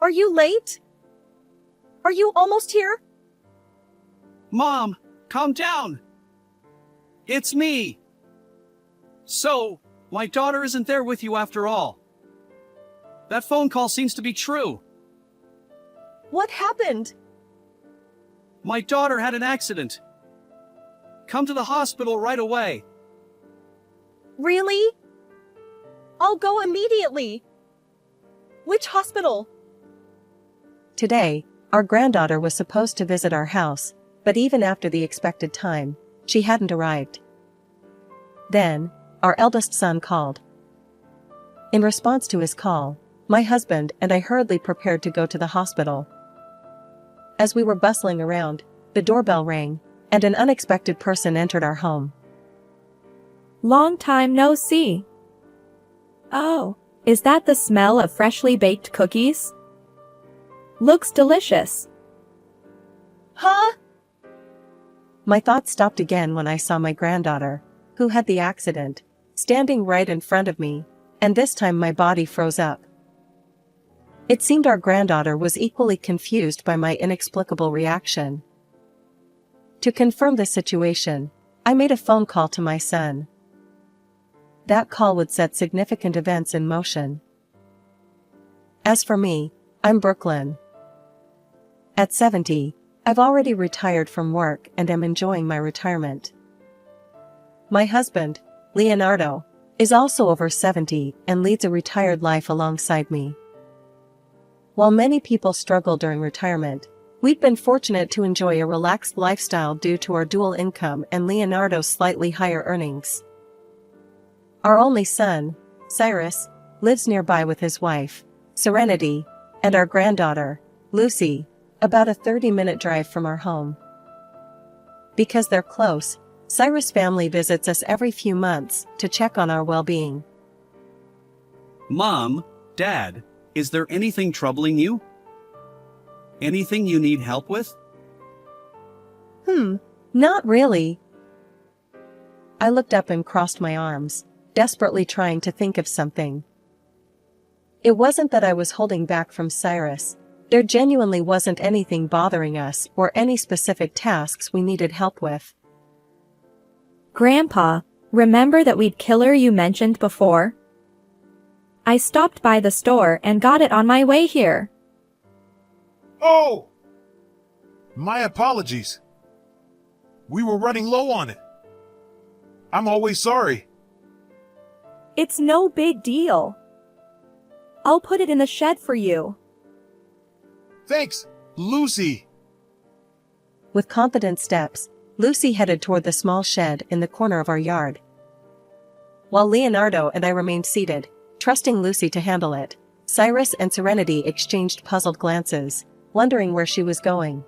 Are you late? Are you almost here? Mom, calm down. It's me. So, my daughter isn't there with you after all. That phone call seems to be true. What happened? My daughter had an accident. Come to the hospital right away. Really? I'll go immediately. Which hospital? Today, our granddaughter was supposed to visit our house, but even after the expected time, she hadn't arrived. Then, our eldest son called. In response to his call, my husband and I hurriedly prepared to go to the hospital. As we were bustling around, the doorbell rang, and an unexpected person entered our home. Long time no see. Oh, is that the smell of freshly baked cookies? Looks delicious. Huh? My thoughts stopped again when I saw my granddaughter, who had the accident, standing right in front of me, and this time my body froze up. It seemed our granddaughter was equally confused by my inexplicable reaction. To confirm the situation, I made a phone call to my son. That call would set significant events in motion. As for me, I'm Brooklyn. At 70, I've already retired from work and am enjoying my retirement. My husband, Leonardo, is also over 70 and leads a retired life alongside me. While many people struggle during retirement, we've been fortunate to enjoy a relaxed lifestyle due to our dual income and Leonardo's slightly higher earnings. Our only son, Cyrus, lives nearby with his wife, Serenity, and our granddaughter, Lucy, about a 30-minute drive from our home. Because they're close, Cyrus' family visits us every few months to check on our well-being. Mom, Dad, is there anything troubling you? Anything you need help with? Not really. I looked up and crossed my arms, desperately trying to think of something. It wasn't that I was holding back from Cyrus. There genuinely wasn't anything bothering us or any specific tasks we needed help with. Grandpa, remember that weed killer you mentioned before? I stopped by the store and got it on my way here. Oh! My apologies. We were running low on it. I'm always sorry. It's no big deal. I'll put it in the shed for you. Thanks, Lucy. With confident steps, Lucy headed toward the small shed in the corner of our yard. While Leonardo and I remained seated, trusting Lucy to handle it, Cyrus and Serenity exchanged puzzled glances, wondering where she was going.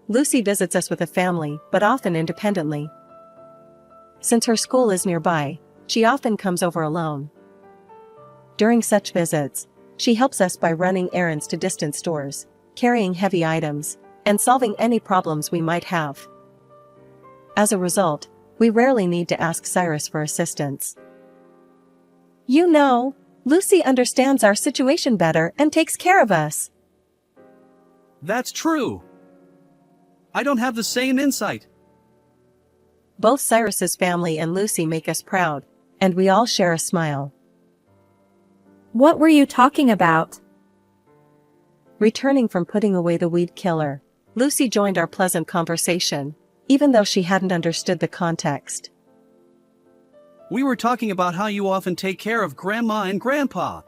Lucy visits us with a family, but often independently. Since her school is nearby, she often comes over alone. During such visits, she helps us by running errands to distant stores, carrying heavy items, and solving any problems we might have. As a result, we rarely need to ask Cyrus for assistance. You know, Lucy understands our situation better and takes care of us. That's true. I don't have the same insight. Both Cyrus's family and Lucy make us proud, and we all share a smile. What were you talking about? Returning from putting away the weed killer, Lucy joined our pleasant conversation, even though she hadn't understood the context. We were talking about how you often take care of Grandma and Grandpa.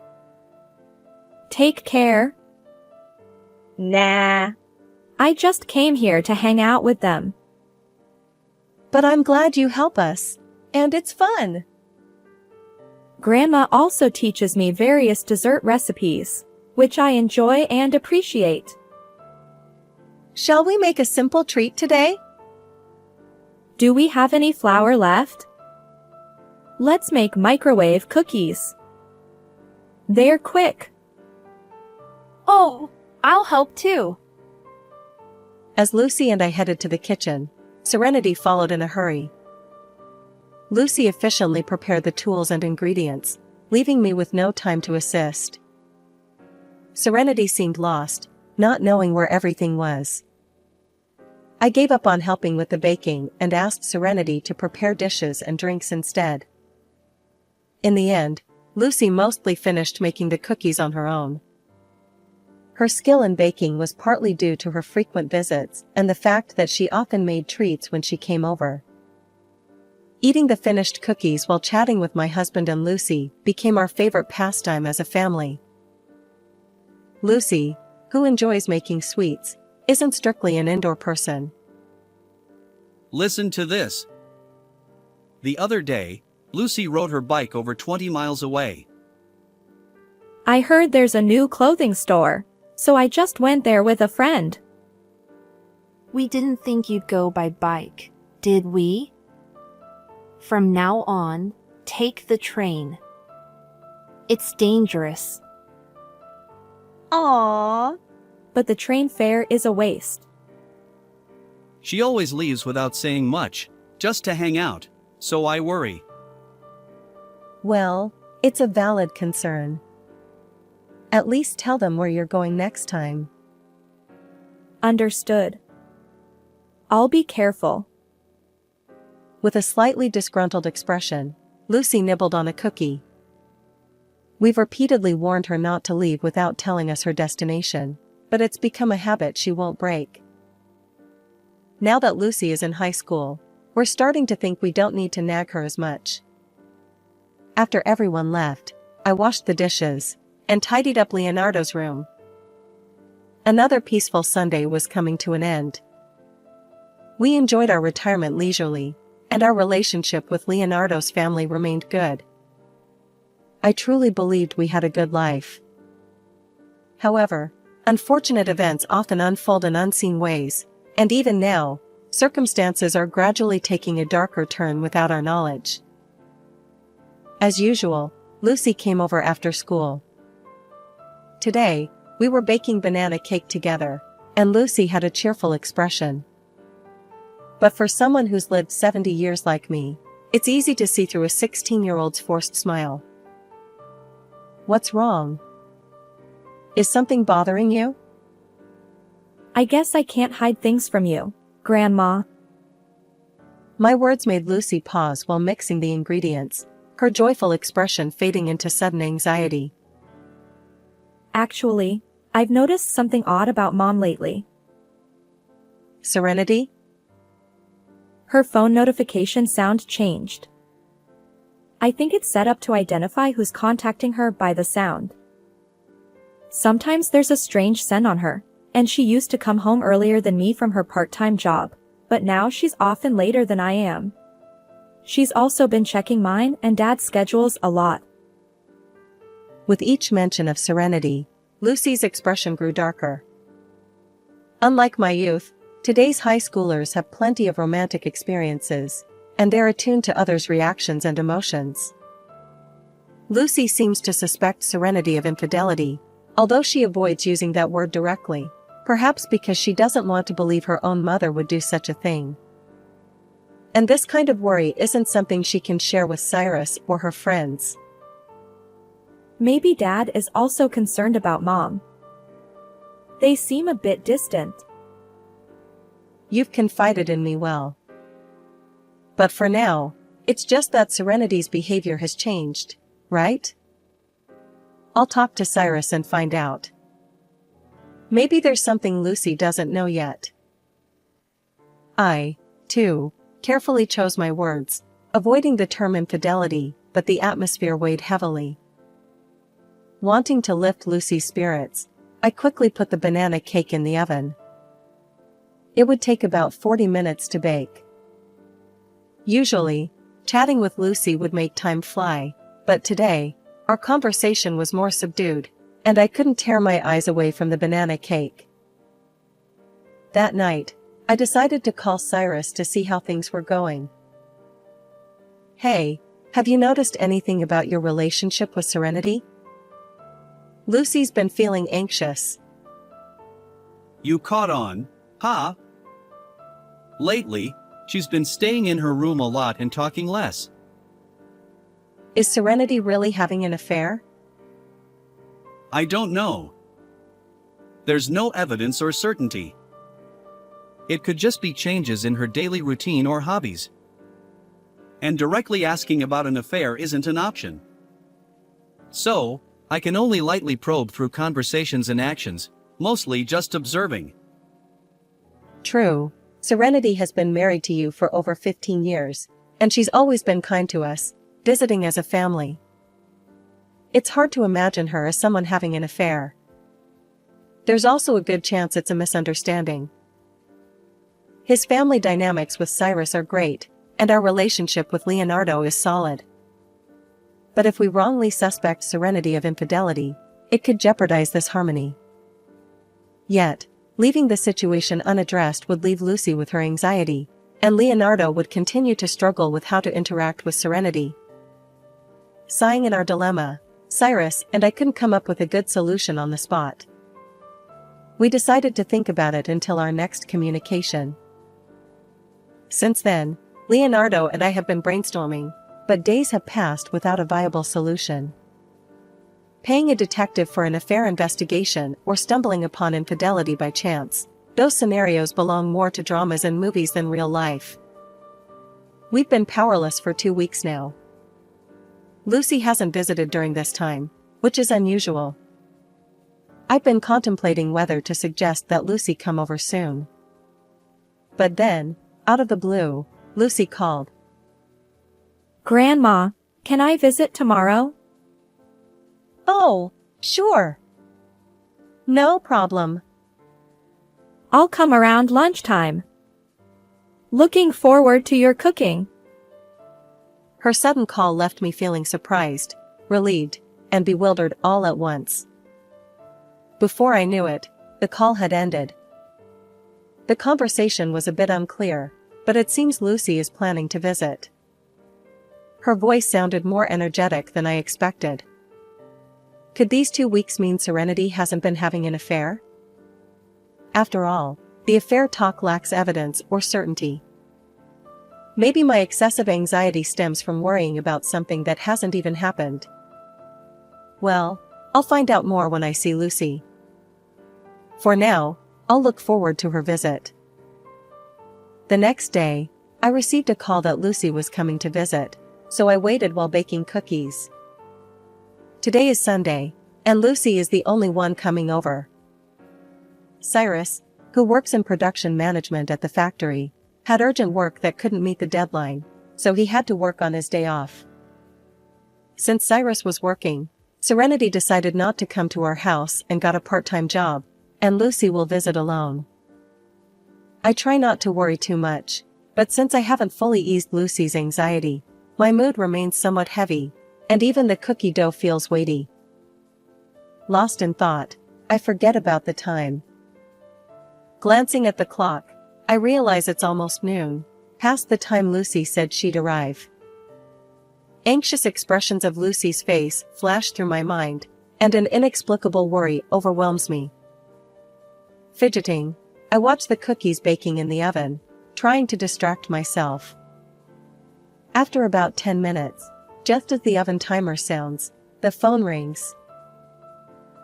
Take care? Nah. I just came here to hang out with them. But I'm glad you help us, and it's fun. Grandma also teaches me various dessert recipes, which I enjoy and appreciate. Shall we make a simple treat today? Do we have any flour left? Let's make microwave cookies. They're quick. Oh, I'll help too. As Lucy and I headed to the kitchen, Serenity followed in a hurry. Lucy efficiently prepared the tools and ingredients, leaving me with no time to assist. Serenity seemed lost, not knowing where everything was. I gave up on helping with the baking and asked Serenity to prepare dishes and drinks instead. In the end, Lucy mostly finished making the cookies on her own. Her skill in baking was partly due to her frequent visits and the fact that she often made treats when she came over. Eating the finished cookies while chatting with my husband and Lucy became our favorite pastime as a family. Lucy, who enjoys making sweets, isn't strictly an indoor person. Listen to this. The other day, Lucy rode her bike over 20 miles away. I heard there's a new clothing store, so I just went there with a friend. We didn't think you'd go by bike, did we? From now on, take the train. It's dangerous. Aww. But the train fare is a waste. She always leaves without saying much, just to hang out, so I worry. Well, it's a valid concern. At least tell them where you're going next time. Understood. I'll be careful. With a slightly disgruntled expression, Lucy nibbled on a cookie. We've repeatedly warned her not to leave without telling us her destination, but it's become a habit she won't break. Now that Lucy is in high school, we're starting to think we don't need to nag her as much. After everyone left, I washed the dishes and tidied up Leonardo's room. Another peaceful Sunday was coming to an end. We enjoyed our retirement leisurely, and our relationship with Leonardo's family remained good. I truly believed we had a good life. However, unfortunate events often unfold in unseen ways, and even now, circumstances are gradually taking a darker turn without our knowledge. As usual, Lucy came over after school. Today, we were baking banana cake together, and Lucy had a cheerful expression. But for someone who's lived 70 years like me, it's easy to see through a 16-year-old's forced smile. What's wrong? Is something bothering you? I guess I can't hide things from you, Grandma. My words made Lucy pause while mixing the ingredients, her joyful expression fading into sudden anxiety. Actually, I've noticed something odd about Mom lately. Serenity? Her phone notification sound changed. I think it's set up to identify who's contacting her by the sound. Sometimes there's a strange scent on her, and she used to come home earlier than me from her part-time job, but now she's often later than I am. She's also been checking mine and Dad's schedules a lot. With each mention of Serenity, Lucy's expression grew darker. Unlike my youth, today's high schoolers have plenty of romantic experiences, and they're attuned to others' reactions and emotions. Lucy seems to suspect Serenity of infidelity, although she avoids using that word directly, perhaps because she doesn't want to believe her own mother would do such a thing. And this kind of worry isn't something she can share with Cyrus or her friends. Maybe Dad is also concerned about Mom. They seem a bit distant. You've confided in me well. But for now, it's just that Serenity's behavior has changed, right? I'll talk to Cyrus and find out. Maybe there's something Lucy doesn't know yet. I, too, carefully chose my words, avoiding the term infidelity, but the atmosphere weighed heavily. Wanting to lift Lucy's spirits, I quickly put the banana cake in the oven. It would take about 40 minutes to bake. Usually, chatting with Lucy would make time fly, but today, our conversation was more subdued, and I couldn't tear my eyes away from the banana cake. That night, I decided to call Cyrus to see how things were going. Hey, have you noticed anything about your relationship with Serenity? Lucy's been feeling anxious. You caught on, huh? Lately, she's been staying in her room a lot and talking less. Is Serenity really having an affair? I don't know. There's no evidence or certainty. It could just be changes in her daily routine or hobbies. And directly asking about an affair isn't an option. So, I can only lightly probe through conversations and actions, mostly just observing. True, Serenity has been married to you for over 15 years, and she's always been kind to us, visiting as a family. It's hard to imagine her as someone having an affair. There's also a good chance it's a misunderstanding. His family dynamics with Cyrus are great, and our relationship with Leonardo is solid. But if we wrongly suspect Serenity of infidelity, it could jeopardize this harmony. Yet, leaving the situation unaddressed would leave Lucy with her anxiety, and Leonardo would continue to struggle with how to interact with Serenity. Sighing in our dilemma, Cyrus and I couldn't come up with a good solution on the spot. We decided to think about it until our next communication. Since then, Leonardo and I have been brainstorming, but days have passed without a viable solution. Paying a detective for an affair investigation or stumbling upon infidelity by chance, those scenarios belong more to dramas and movies than real life. We've been powerless for 2 weeks now. Lucy hasn't visited during this time, which is unusual. I've been contemplating whether to suggest that Lucy come over soon. But then, out of the blue, Lucy called. Grandma, can I visit tomorrow? Oh, sure. No problem. I'll come around lunchtime. Looking forward to your cooking. Her sudden call left me feeling surprised, relieved, and bewildered all at once. Before I knew it, the call had ended. The conversation was a bit unclear, but it seems Lucy is planning to visit. Her voice sounded more energetic than I expected. Could these 2 weeks mean Serenity hasn't been having an affair? After all, the affair talk lacks evidence or certainty. Maybe my excessive anxiety stems from worrying about something that hasn't even happened. Well, I'll find out more when I see Lucy. For now, I'll look forward to her visit. The next day, I received a call that Lucy was coming to visit, so I waited while baking cookies. Today is Sunday, and Lucy is the only one coming over. Cyrus, who works in production management at the factory, had urgent work that couldn't meet the deadline, so he had to work on his day off. Since Cyrus was working, Serenity decided not to come to our house and got a part-time job, and Lucy will visit alone. I try not to worry too much, but since I haven't fully eased Lucy's anxiety, my mood remains somewhat heavy, and even the cookie dough feels weighty. Lost in thought, I forget about the time. Glancing at the clock, I realize it's almost noon, past the time Lucy said she'd arrive. Anxious expressions of Lucy's face flash through my mind, and an inexplicable worry overwhelms me. Fidgeting, I watch the cookies baking in the oven, trying to distract myself. After about 10 minutes, just as the oven timer sounds, the phone rings.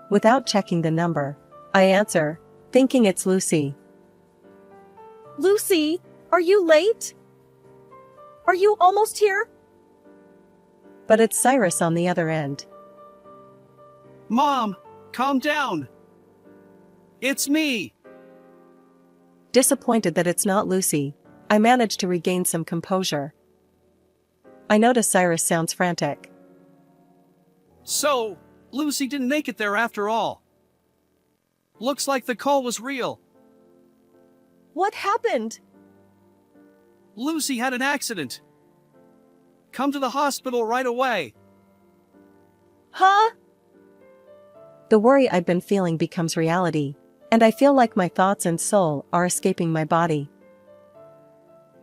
Without checking the number, I answer, thinking it's Lucy. Lucy, are you late? Are you almost here? But it's Cyrus on the other end. Mom, calm down. It's me. Disappointed that it's not Lucy, I manage to regain some composure. I notice Cyrus sounds frantic. So, Lucy didn't make it there after all. Looks like the call was real. What happened? Lucy had an accident. Come to the hospital right away. Huh? The worry I've been feeling becomes reality, and I feel like my thoughts and soul are escaping my body.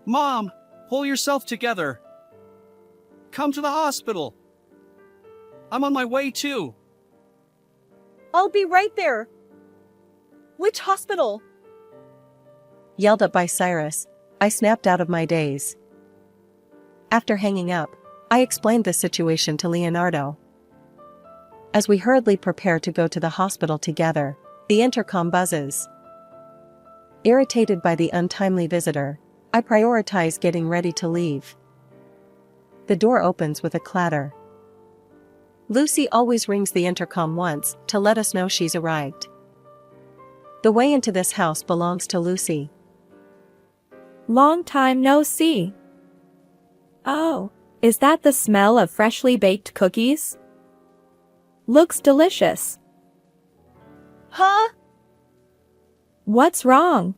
Mom, pull yourself together. Come to the hospital. I'm on my way too. I'll be right there. Which hospital? Yelled up by Cyrus, I snapped out of my daze. After hanging up, I explained the situation to Leonardo. As we hurriedly prepare to go to the hospital together, The intercom buzzes. Irritated by the untimely visitor, I prioritize getting ready to leave. The door opens with a clatter. Lucy always rings the intercom once to let us know she's arrived. The way into this house belongs to Lucy. Long time no see. Oh, is that the smell of freshly baked cookies? Looks delicious. Huh? What's wrong?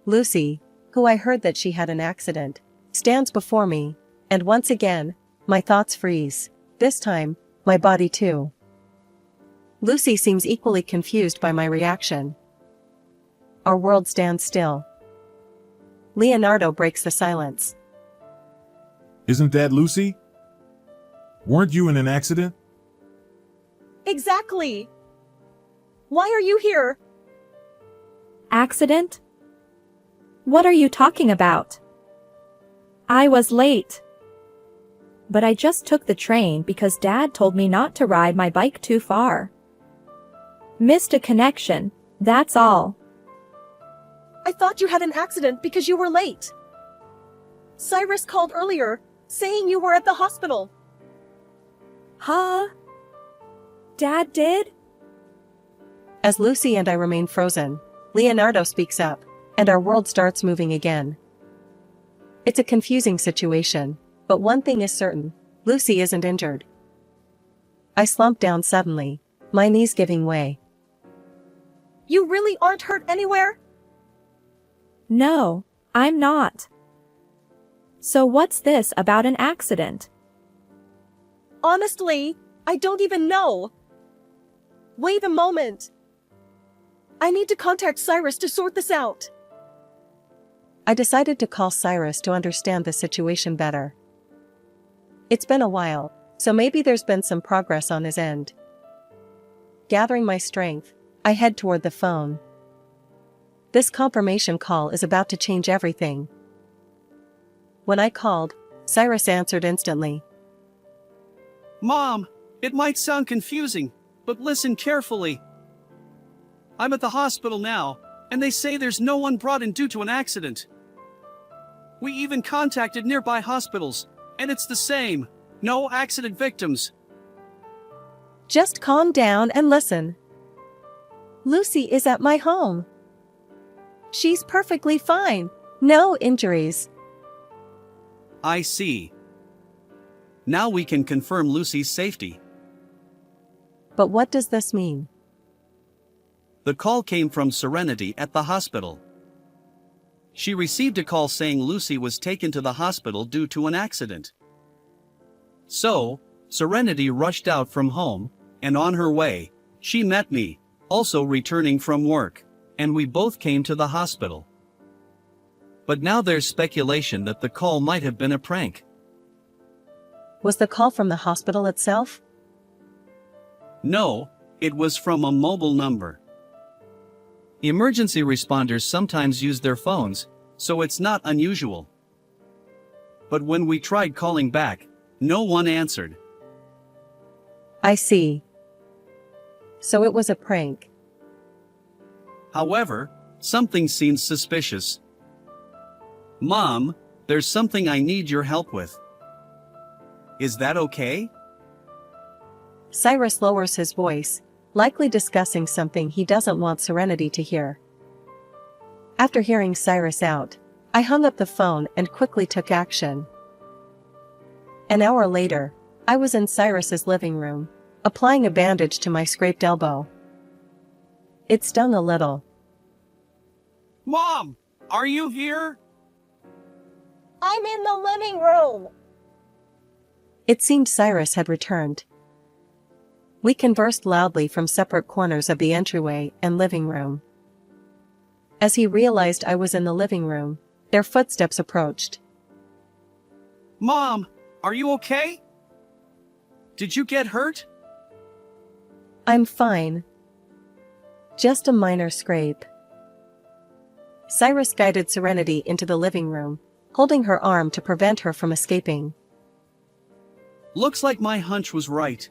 Lucy, who I heard that she had an accident, stands before me, and once again, my thoughts freeze. This time, my body too. Lucy seems equally confused by my reaction. Our world stands still. Leonardo breaks the silence. Isn't that Lucy? Weren't you in an accident? Exactly. Why are you here? Accident? What are you talking about? I was late. But I just took the train because Dad told me not to ride my bike too far. Missed a connection, that's all. I thought you had an accident because you were late. Cyrus called earlier, saying you were at the hospital. Huh? Dad did? As Lucy and I remain frozen, Leonardo speaks up, and our world starts moving again. It's a confusing situation, but one thing is certain, Lucy isn't injured. I slump down suddenly, my knees giving way. You really aren't hurt anywhere? No, I'm not. So what's this about an accident? Honestly, I don't even know. Wait a moment. I need to contact Cyrus to sort this out. I decided to call Cyrus to understand the situation better. It's been a while, so maybe there's been some progress on his end. Gathering my strength, I head toward the phone. This confirmation call is about to change everything. When I called, Cyrus answered instantly. Mom, it might sound confusing, but listen carefully. I'm at the hospital now, and they say there's no one brought in due to an accident. We even contacted nearby hospitals, and it's the same. No accident victims. Just calm down and listen. Lucy is at my home. She's perfectly fine. No injuries. I see. Now we can confirm Lucy's safety. But what does this mean? The call came from Serenity at the hospital. She received a call saying Lucy was taken to the hospital due to an accident. So, Serenity rushed out from home, and on her way, she met me, also returning from work, and we both came to the hospital. But now there's speculation that the call might have been a prank. Was the call from the hospital itself? No, it was from a mobile number. Emergency responders sometimes use their phones, so it's not unusual. But when we tried calling back, no one answered. I see. So it was a prank. However, something seems suspicious. Mom, there's something I need your help with. Is that okay? Cyrus lowers his voice, likely discussing something he doesn't want Serenity to hear. After hearing Cyrus out, I hung up the phone and quickly took action. An hour later, I was in Cyrus's living room, applying a bandage to my scraped elbow. It stung a little. Mom, are you here? I'm in the living room. It seemed Cyrus had returned. We conversed loudly from separate corners of the entryway and living room. As he realized I was in the living room, their footsteps approached. Mom, are you okay? Did you get hurt? I'm fine. Just a minor scrape. Cyrus guided Serenity into the living room, holding her arm to prevent her from escaping. Looks like my hunch was right.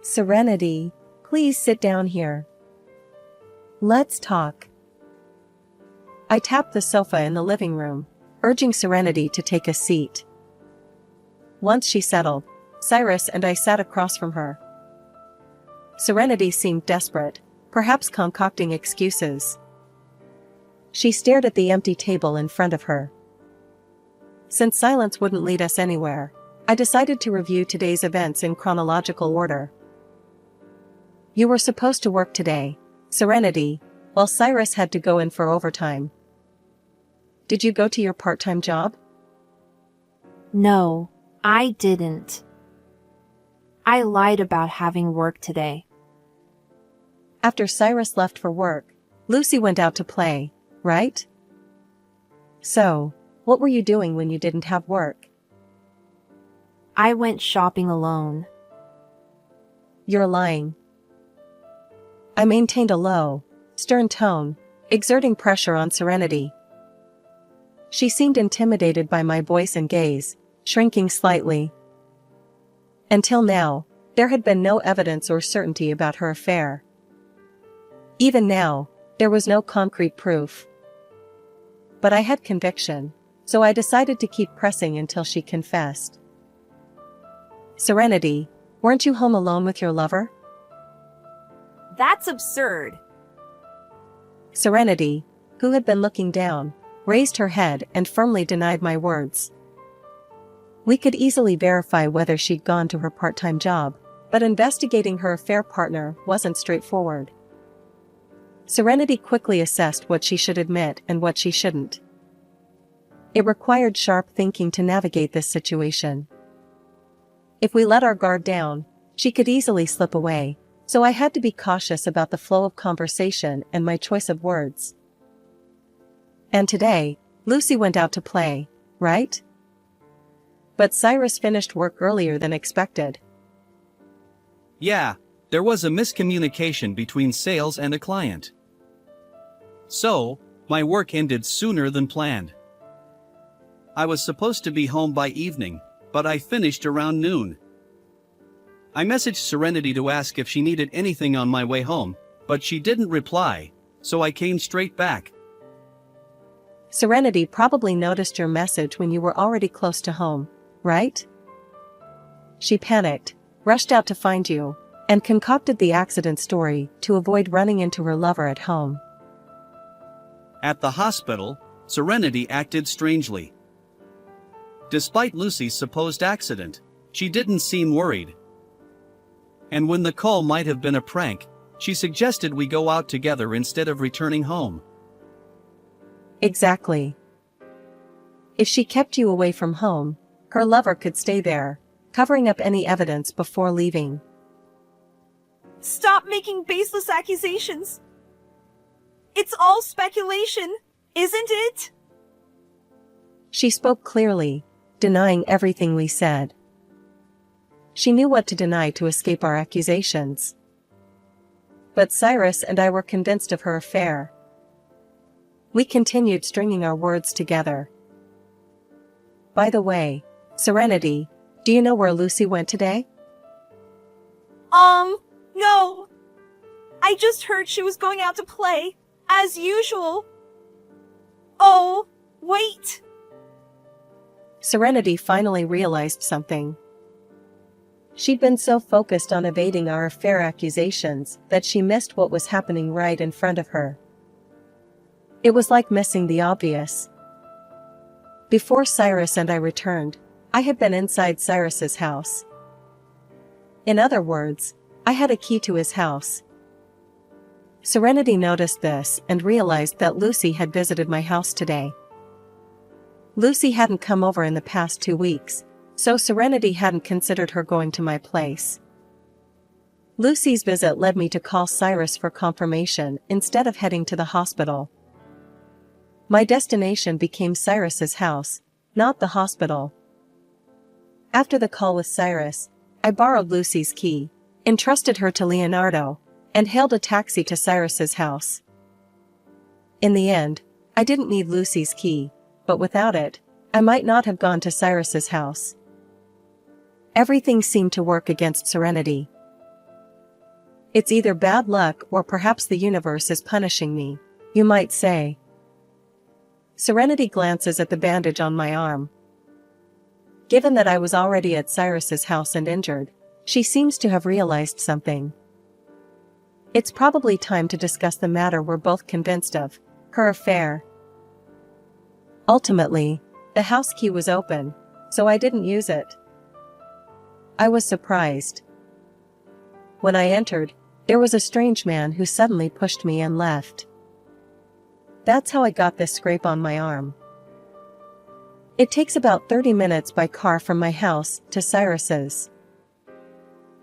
Serenity, Please sit down here. Let's talk. I tapped the sofa in the living room, urging Serenity to take a seat. Once she settled, Cyrus and I sat across from her. Serenity seemed desperate, perhaps concocting excuses. She stared at the empty table in front of her. Since silence wouldn't lead us anywhere, I decided to review today's events in chronological order. You were supposed to work today, Serenity, while Cyrus had to go in for overtime. Did you go to your part-time job? No, I didn't. I lied about having work today. After Cyrus left for work, Lucy went out to play, right? So, what were you doing when you didn't have work? I went shopping alone. You're lying. I maintained a low, stern tone, exerting pressure on Serenity. She seemed intimidated by my voice and gaze, shrinking slightly. Until now, there had been no evidence or certainty about her affair. Even now, there was no concrete proof. But I had conviction, so I decided to keep pressing until she confessed. Serenity, weren't you home alone with your lover? That's absurd. Serenity, who had been looking down, raised her head and firmly denied my words. We could easily verify whether she'd gone to her part-time job, but investigating her affair partner wasn't straightforward. Serenity quickly assessed what she should admit and what she shouldn't. It required sharp thinking to navigate this situation. If we let our guard down, she could easily slip away, so I had to be cautious about the flow of conversation and my choice of words. And today, Lucy went out to play, right? But Cyrus finished work earlier than expected. Yeah, there was a miscommunication between sales and a client. So, my work ended sooner than planned. I was supposed to be home by evening, but I finished around noon. I messaged Serenity to ask if she needed anything on my way home, but she didn't reply, so I came straight back. Serenity probably noticed your message when you were already close to home, right? She panicked, rushed out to find you, and concocted the accident story to avoid running into her lover at home. At the hospital, Serenity acted strangely. Despite Lucy's supposed accident, she didn't seem worried. And when the call might have been a prank, she suggested we go out together instead of returning home. Exactly. If she kept you away from home, her lover could stay there, covering up any evidence before leaving. Stop making baseless accusations. It's all speculation, isn't it? She spoke clearly, denying everything we said. She knew what to deny to escape our accusations. But Cyrus and I were convinced of her affair. We continued stringing our words together. By the way, Serenity, do you know where Lucy went today? No. I just heard she was going out to play, as usual. Oh, wait. Serenity finally realized something. She'd been so focused on evading our affair accusations that she missed what was happening right in front of her. It was like missing the obvious. Before Cyrus and I returned, I had been inside Cyrus's house. In other words, I had a key to his house. Serenity noticed this and realized that Lucy had visited my house today. Lucy hadn't come over in the past 2 weeks, so Serenity hadn't considered her going to my place. Lucy's visit led me to call Cyrus for confirmation instead of heading to the hospital. My destination became Cyrus's house, not the hospital. After the call with Cyrus, I borrowed Lucy's key, entrusted her to Leonardo, and hailed a taxi to Cyrus's house. In the end, I didn't need Lucy's key, but without it, I might not have gone to Cyrus's house. Everything seemed to work against Serenity. It's either bad luck or perhaps the universe is punishing me, you might say. Serenity glances at the bandage on my arm. Given that I was already at Cyrus's house and injured, she seems to have realized something. It's probably time to discuss the matter we're both convinced of, her affair. Ultimately, the house key was open, so I didn't use it. I was surprised. When I entered, there was a strange man who suddenly pushed me and left. That's how I got this scrape on my arm. It takes about 30 minutes by car from my house to Cyrus's.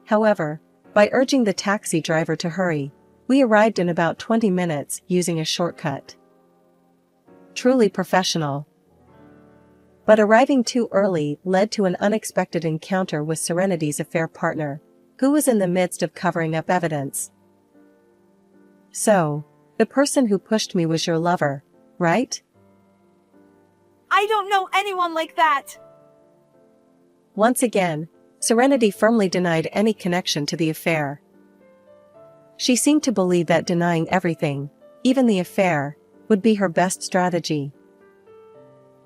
However, by urging the taxi driver to hurry, we arrived in about 20 minutes using a shortcut. Truly professional. But arriving too early led to an unexpected encounter with Serenity's affair partner, who was in the midst of covering up evidence. So, the person who pushed me was your lover, right? I don't know anyone like that. Once again, Serenity firmly denied any connection to the affair. She seemed to believe that denying everything, even the affair, would be her best strategy.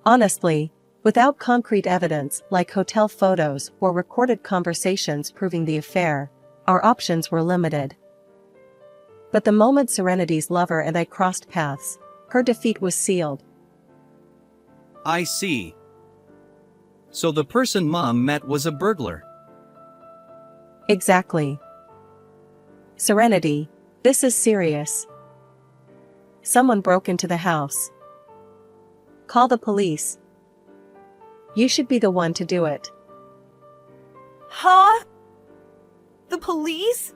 Honestly, without concrete evidence like hotel photos or recorded conversations proving the affair, our options were limited. But the moment Serenity's lover and I crossed paths, her defeat was sealed. I see. So the person Mom met was a burglar. Exactly. Serenity, this is serious. Someone broke into the house. Call the police. You should be the one to do it. Huh? The police?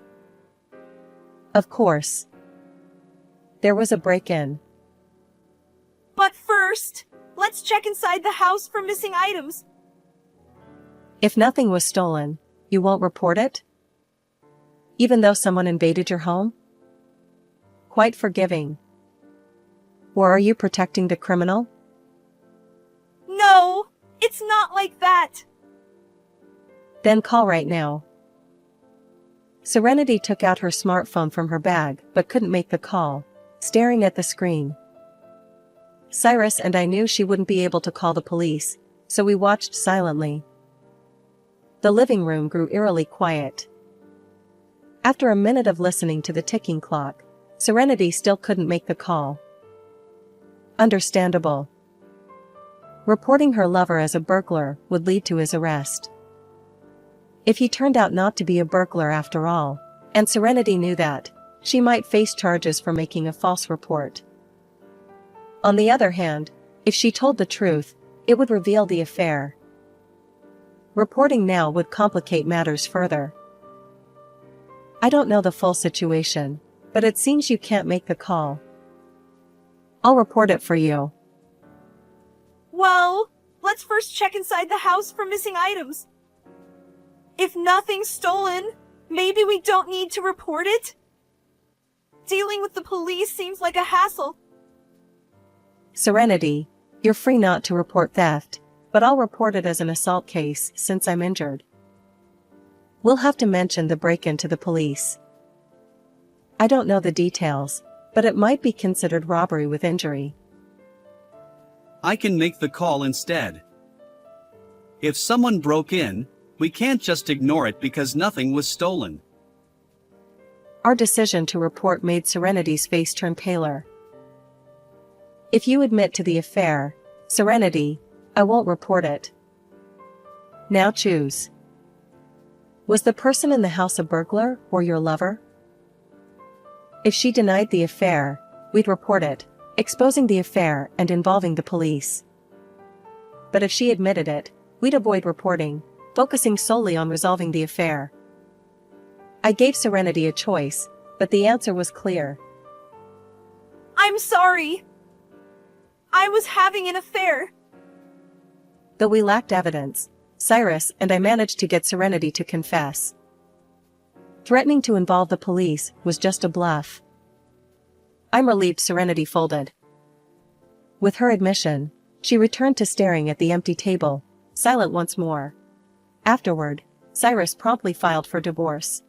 Of course. There was a break-in. But first, let's check inside the house for missing items. If nothing was stolen, you won't report it? Even though someone invaded your home? Quite forgiving. Or are you protecting the criminal? No, it's not like that. Then call right now. Serenity took out her smartphone from her bag but couldn't make the call, staring at the screen. Cyrus and I knew she wouldn't be able to call the police, so we watched silently. The living room grew eerily quiet. After a minute of listening to the ticking clock, Serenity still couldn't make the call. Understandable. Reporting her lover as a burglar would lead to his arrest. If he turned out not to be a burglar after all, and Serenity knew that, she might face charges for making a false report. On the other hand, if she told the truth, it would reveal the affair. Reporting now would complicate matters further. I don't know the full situation, but it seems you can't make the call. I'll report it for you. Well, let's first check inside the house for missing items. If nothing's stolen, maybe we don't need to report it? Dealing with the police seems like a hassle. Serenity, you're free not to report theft, but I'll report it as an assault case since I'm injured. We'll have to mention the break-in to the police. I don't know the details, but it might be considered robbery with injury. I can make the call instead. If someone broke in, we can't just ignore it because nothing was stolen. Our decision to report made Serenity's face turn paler. If you admit to the affair, Serenity, I won't report it. Now choose. Was the person in the house a burglar or your lover? If she denied the affair, we'd report it, exposing the affair and involving the police. But if she admitted it, we'd avoid reporting, focusing solely on resolving the affair. I gave Serenity a choice, but the answer was clear. I'm sorry. I was having an affair. Though we lacked evidence, Cyrus and I managed to get Serenity to confess. Threatening to involve the police was just a bluff. I'm relieved Serenity folded. With her admission, she returned to staring at the empty table, silent once more. Afterward, Cyrus promptly filed for divorce.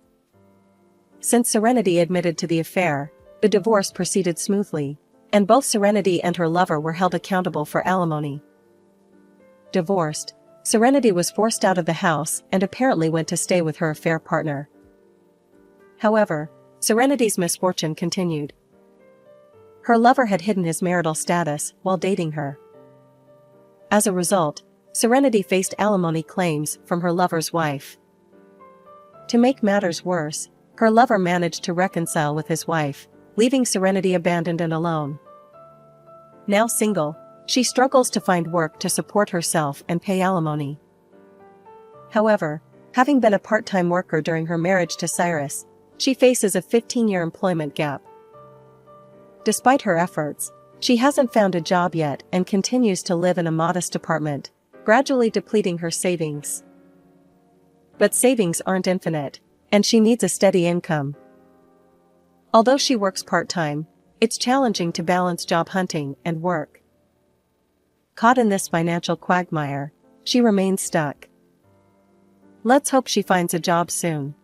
Since Serenity admitted to the affair, the divorce proceeded smoothly, and both Serenity and her lover were held accountable for alimony. Divorced, Serenity was forced out of the house and apparently went to stay with her affair partner. However, Serenity's misfortune continued. Her lover had hidden his marital status while dating her. As a result, Serenity faced alimony claims from her lover's wife. To make matters worse, her lover managed to reconcile with his wife, leaving Serenity abandoned and alone. Now single, she struggles to find work to support herself and pay alimony. However, having been a part-time worker during her marriage to Cyrus, she faces a 15-year employment gap. Despite her efforts, she hasn't found a job yet and continues to live in a modest apartment, gradually depleting her savings. But savings aren't infinite, and she needs a steady income. Although she works part-time, it's challenging to balance job hunting and work. Caught in this financial quagmire, she remains stuck. Let's hope she finds a job soon.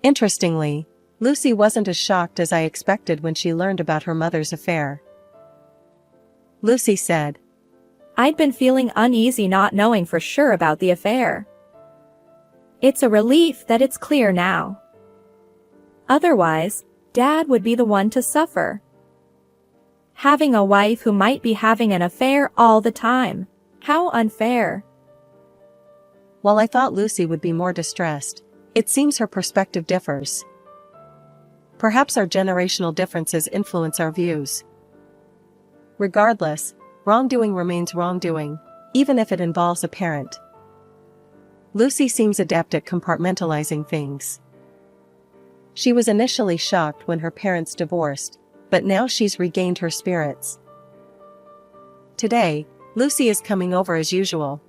Interestingly, Lucy wasn't as shocked as I expected when she learned about her mother's affair. Lucy said, "I'd been feeling uneasy not knowing for sure about the affair. It's a relief that it's clear now. Otherwise, Dad would be the one to suffer. Having a wife who might be having an affair all the time. How unfair." While I thought Lucy would be more distressed, it seems her perspective differs. Perhaps our generational differences influence our views. Regardless, wrongdoing remains wrongdoing, even if it involves a parent. Lucy seems adept at compartmentalizing things. She was initially shocked when her parents divorced, but now she's regained her spirits. Today, Lucy is coming over as usual.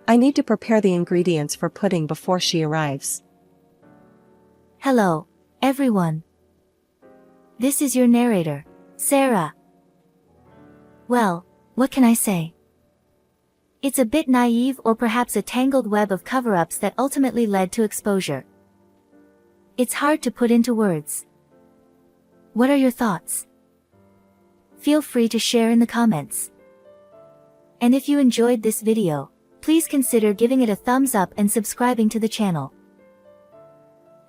I need to prepare the ingredients for pudding before she arrives. Hello, everyone. This is your narrator, Sarah. Well, what can I say? It's a bit naive or perhaps a tangled web of cover-ups that ultimately led to exposure. It's hard to put into words. What are your thoughts? Feel free to share in the comments. And if you enjoyed this video, please consider giving it a thumbs up and subscribing to the channel.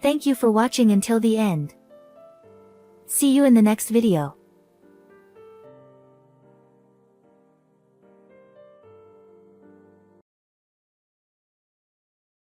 Thank you for watching until the end. See you in the next video.